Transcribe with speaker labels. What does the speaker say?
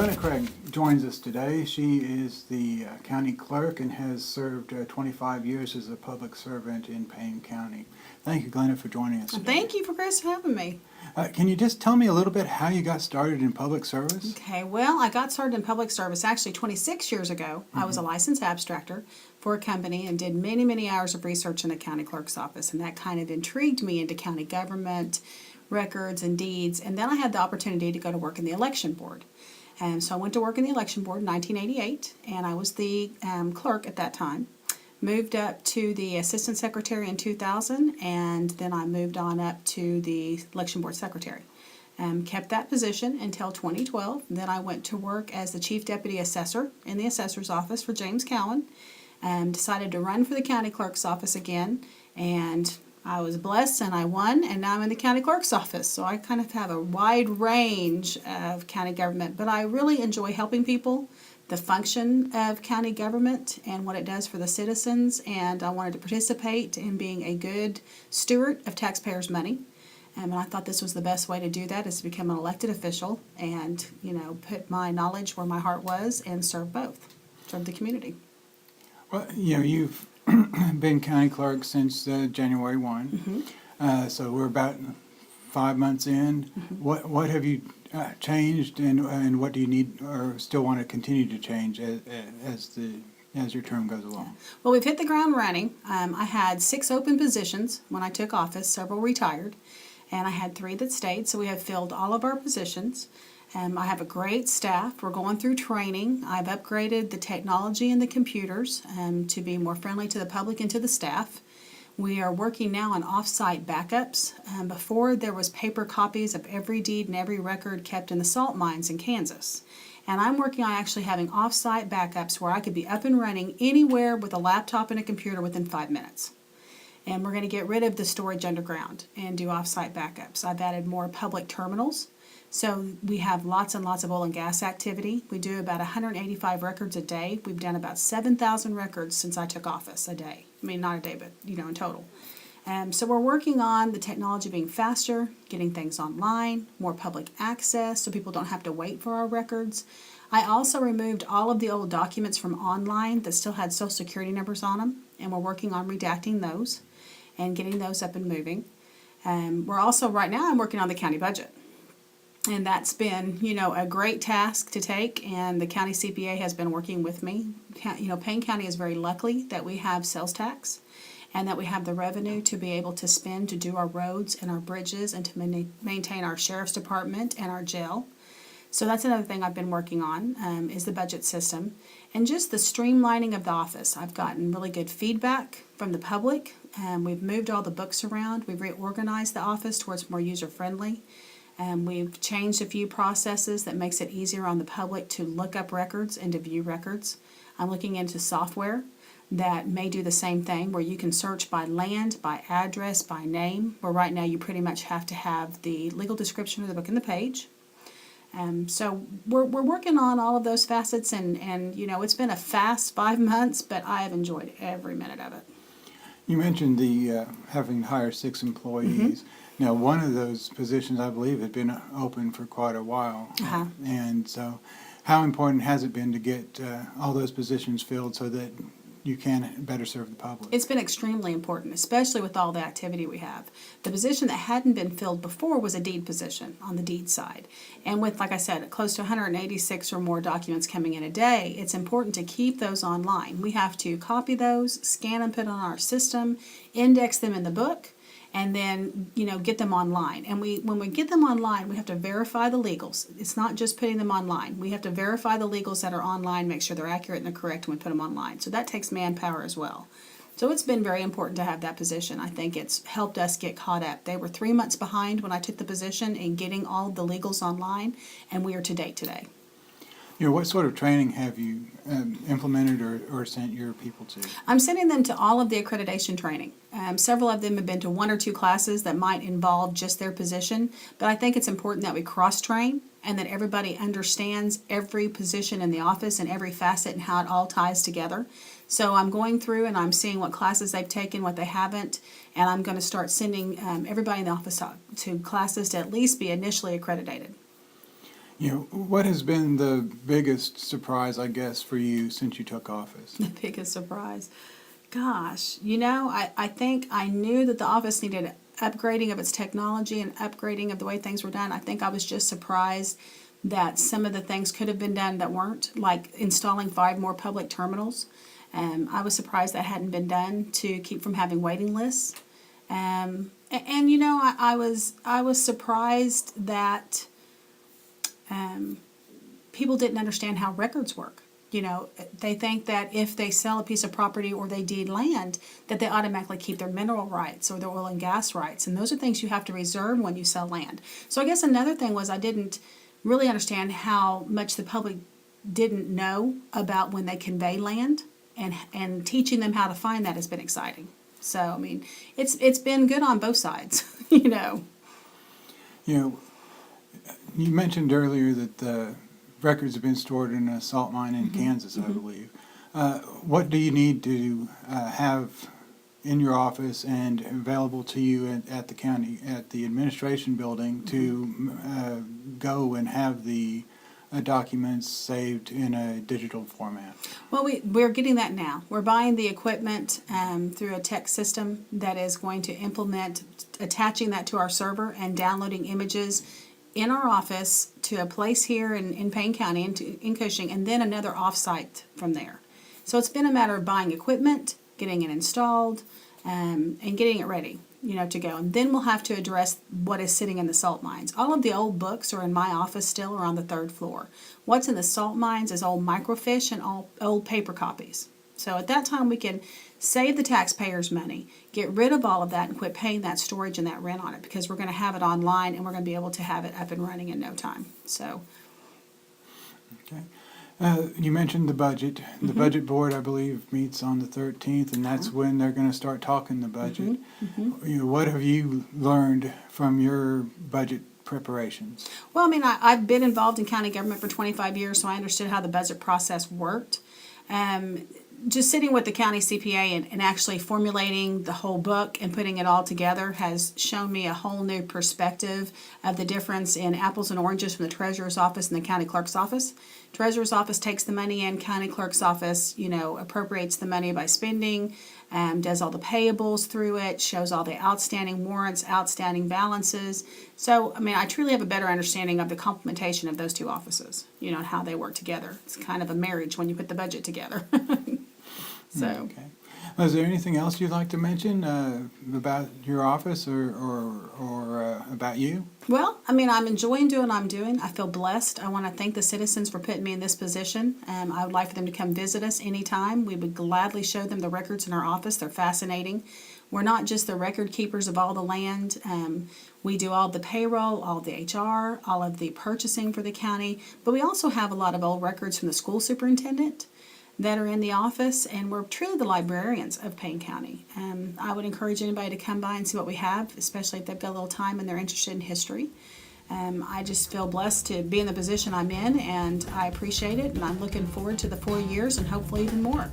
Speaker 1: Glenna Craig joins us today. She is the county clerk and has served 25 years as a public servant in Payne County. Thank you, Glenna, for joining us today.
Speaker 2: Thank you, Chris, for having me.
Speaker 1: Can you just tell me a little bit how you got started in public service?
Speaker 2: Okay, well, I got started in public service actually 26 years ago. I was a licensed abstractor for a company and did many, many hours of research in the county clerk's office, and that kind of intrigued me into county government, records, and deeds. And then I had the opportunity to go to work in the election board. And so I went to work in the election board in 1988, and I was the clerk at that time. Moved up to the assistant secretary in 2000, and then I moved on up to the election board secretary. Kept that position until 2012. Then I went to work as the chief deputy assessor in the assessor's office for James Cowan. Decided to run for the county clerk's office again, and I was blessed and I won, and now I'm in the county clerk's office. So I kind of have a wide range of county government, but I really enjoy helping people, the function of county government and what it does for the citizens, and I wanted to participate in being a good steward of taxpayers' money. And I thought this was the best way to do that, is to become an elected official and, put my knowledge where my heart was and serve the community.
Speaker 1: Well, you've been county clerk since January 1, so we're about 5 months in. What have you changed, and what do you need or still want to continue to change as your term goes along?
Speaker 2: Well, we've hit the ground running. I had 6 open positions when I took office, several retired, and I had 3 that stayed, so we have filled all of our positions. I have a great staff. We're going through training. I've upgraded the technology and the computers to be more friendly to the public and to the staff. We are working now on off-site backups. Before, there was paper copies of every deed and every record kept in the salt mines in Kansas. And I'm working on actually having off-site backups where I could be up and running anywhere with a laptop and a computer within 5 minutes. And we're going to get rid of the storage underground and do off-site backups. I've added more public terminals. So we have lots and lots of oil and gas activity. We do about 185 records a day. We've done about 7,000 records since I took office a day. I mean, not a day, but, in total. So we're working on the technology being faster, getting things online, more public access so people don't have to wait for our records. I also removed all of the old documents from online that still had Social Security numbers on them, and we're working on redacting those and getting those up and moving. We're also, right now, I'm working on the county budget. And that's been, a great task to take, and the county CPA has been working with me. Payne County is very lucky that we have sales tax and that we have the revenue to be able to spend to do our roads and our bridges and to maintain our sheriff's department and our jail. So that's another thing I've been working on, is the budget system and just the streamlining of the office. I've gotten really good feedback from the public. We've moved all the books around. We've reorganized the office towards more user-friendly. We've changed a few processes that makes it easier on the public to look up records and to view records. I'm looking into software that may do the same thing, where you can search by land, by address, by name, where right now you pretty much have to have the legal description of the book and the page. So we're working on all of those facets, and it's been a fast 5 months, but I have enjoyed every minute of it.
Speaker 1: You mentioned the having to hire 6 employees. Now, one of those positions, I believe, had been open for quite a while. And so how important has it been to get all those positions filled so that you can better serve the public?
Speaker 2: It's been extremely important, especially with all the activity we have. The position that hadn't been filled before was a deed position on the deed side. And with, like I said, close to 186 or more documents coming in a day, it's important to keep those online. We have to copy those, scan and put on our system, index them in the book, and then, get them online. And when we get them online, we have to verify the legals. It's not just putting them online. We have to verify the legals that are online, make sure they're accurate and they're correct when we put them online. So that takes manpower as well. So it's been very important to have that position. I think it's helped us get caught up. They were 3 months behind when I took the position in getting all the legals online, and we are to date today.
Speaker 1: What sort of training have you implemented or sent your people to?
Speaker 2: I'm sending them to all of the accreditation training. Several of them have been to 1 or 2 classes that might involve just their position, but I think it's important that we cross-train and that everybody understands every position in the office and every facet and how it all ties together. So I'm going through and I'm seeing what classes they've taken, what they haven't, and I'm going to start sending everybody in the office to classes to at least be initially accredited.
Speaker 1: What has been the biggest surprise, I guess, for you since you took office?
Speaker 2: The biggest surprise. Gosh, I think I knew that the office needed upgrading of its technology and upgrading of the way things were done. I think I was just surprised that some of the things could have been done that weren't, like installing 5 more public terminals. I was surprised that hadn't been done to keep from having waiting lists. I was surprised that people didn't understand how records work. They think that if they sell a piece of property or they deed land, that they automatically keep their mineral rights or their oil and gas rights. And those are things you have to reserve when you sell land. So I guess another thing was I didn't really understand how much the public didn't know about when they convey land, and teaching them how to find that has been exciting. So, I mean, it's been good on both sides,
Speaker 1: You mentioned earlier that the records have been stored in a salt mine in Kansas, I believe. What do you need to have in your office and available to you at the county, at the administration building, to go and have the documents saved in a digital format?
Speaker 2: Well, we're getting that now. We're buying the equipment through a tech system that is going to implement attaching that to our server and downloading images in our office to a place here in Payne County, in Cushing, and then another off-site from there. So it's been a matter of buying equipment, getting it installed, and getting it ready, to go. And then we'll have to address what is sitting in the salt mines. All of the old books are in my office still, or on the 3rd floor. What's in the salt mines is old microfiche and all old paper copies. So at that time we can save the taxpayers money, get rid of all of that, and quit paying that storage and that rent on it, because we're going to have it online and we're going to be able to have it up and running in no time. So.
Speaker 1: Okay. You mentioned the budget. The budget board, I believe, meets on the 13th, and that's when they're going to start talking the budget. What have you learned from your budget preparations?
Speaker 2: Well, I mean, I've been involved in county government for 25 years, so I understood how the budget process worked. Just sitting with the county CPA and actually formulating the whole book and putting it all together has shown me a whole new perspective of the difference in apples and oranges from the treasurer's office and the county clerk's office. Treasurer's office takes the money in, county clerk's office, appropriates the money by spending, does all the payables through it, shows all the outstanding warrants, outstanding balances. So, I mean, I truly have a better understanding of the complementation of those two offices, and how they work together. It's kind of a marriage when you put the budget together. So.
Speaker 1: Okay. Is there anything else you'd like to mention about your office or about you?
Speaker 2: Well, I mean, I'm enjoying doing what I'm doing. I feel blessed. I want to thank the citizens for putting me in this position. I would like for them to come visit us anytime. We would gladly show them the records in our office. They're fascinating. We're not just the record keepers of all the land. We do all the payroll, all the HR, all of the purchasing for the county. But we also have a lot of old records from the school superintendent that are in the office, and we're truly the librarians of Payne County. I would encourage anybody to come by and see what we have, especially if they've got a little time and they're interested in history. I just feel blessed to be in the position I'm in, and I appreciate it, and I'm looking forward to the 4 years and hopefully even more.